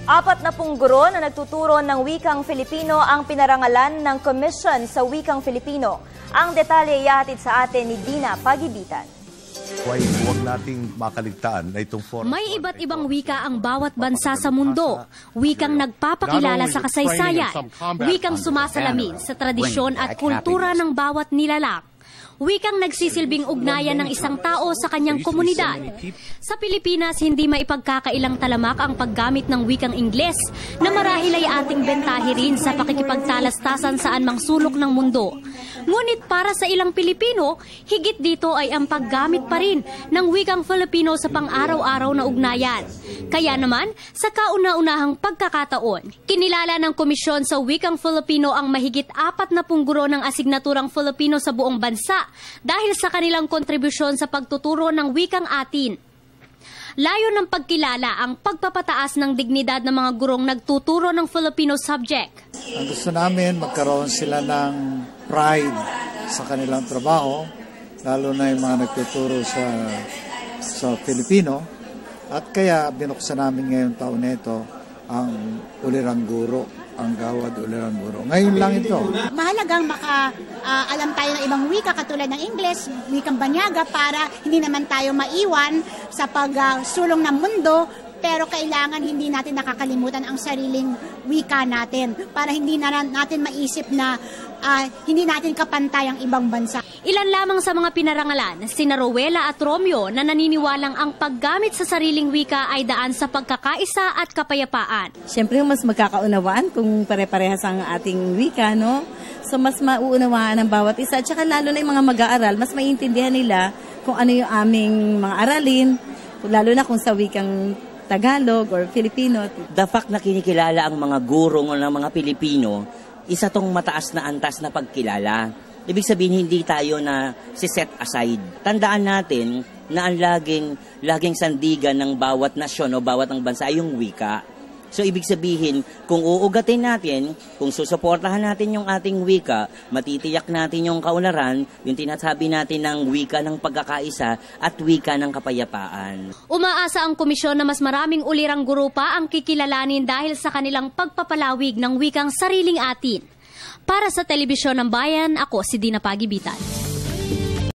40 guro na nagtuturo ng wikang Filipino ang pinarangalan ng Komisyon sa Wikang Filipino. Ang detalye ihahatid sa atin ni Dina Pagibitan. Huwag nating makaligtaan na itong forum. May iba't ibang wika ang bawat bansa sa mundo. Wikang nagpapakilala sa kasaysayan. Wikang sumasalamin sa tradisyon at kultura ng bawat nilalang. Wikang nagsisilbing ugnayan ng isang tao sa kanyang komunidad. Sa Pilipinas, hindi maipagkakailang talamak ang paggamit ng wikang Ingles na marahil ay ating bentahe rin sa pakikipagtalastasan saan mang sulok ng mundo. Ngunit para sa ilang Pilipino, higit dito ay ang paggamit pa rin ng wikang Filipino sa pang-araw-araw na ugnayan. Kaya naman, sa kauna-unahang pagkakataon, kinilala ng Komisyon sa Wikang Filipino ang mahigit 40 guro ng asignaturang Filipino sa buong bansa dahil sa kanilang kontribusyon sa pagtuturo ng wikang atin. Layo ng pagkilala ang pagpapataas ng dignidad ng mga gurong nagtuturo ng Filipino subject. Ang gusto namin, magkaroon sila ng pride sa kanilang trabaho, lalo na yung mga nagtuturo sa Filipino. At kaya binuksan namin ngayong taon na ito ang Ulirang Guro, ang Gawad Ulirang Guro. Ngayon lang ito. Mahalagang alam tayo ng ibang wika katulad ng Ingles, wikang Banyaga para hindi naman tayo maiwan sa pagsulong ng mundo, pero kailangan hindi natin nakakalimutan ang sariling wika natin para hindi na natin maisip na hindi natin kapantay ang ibang bansa. Ilan lamang sa mga pinarangalan, sina Rowela at Romeo na naniniwalang ang paggamit sa sariling wika ay daan sa pagkakaisa at kapayapaan. Siyempre, mas magkakaunawaan kung pare-parehas ang ating wika, no? So, mas mauunawaan ang bawat isa. At saka lalo na yung mga mag-aaral, mas maiintindihan nila kung ano yung aming mga aralin, lalo na kung sa wikang Tagalog or Filipino. The fact na kinikilala ang mga guro ng mga Pilipino, isa tong mataas na antas na pagkilala. Ibig sabihin, hindi tayo na si-set aside. Tandaan natin na ang laging sandigan ng bawat nasyon o bawat ang bansa ay yung wika. So, ibig sabihin, kung uugatin natin, kung susuportahan natin yung ating wika, matitiyak natin yung kaunlaran, yung tinasabi natin ng wika ng pagkakaisa at wika ng kapayapaan. Umaasa ang komisyon na mas maraming ulirang guro pa ang kikilalanin dahil sa kanilang pagpapalawig ng wikang sariling atin. Para sa Telebisyon ng Bayan, ako si Dina Pagibitan.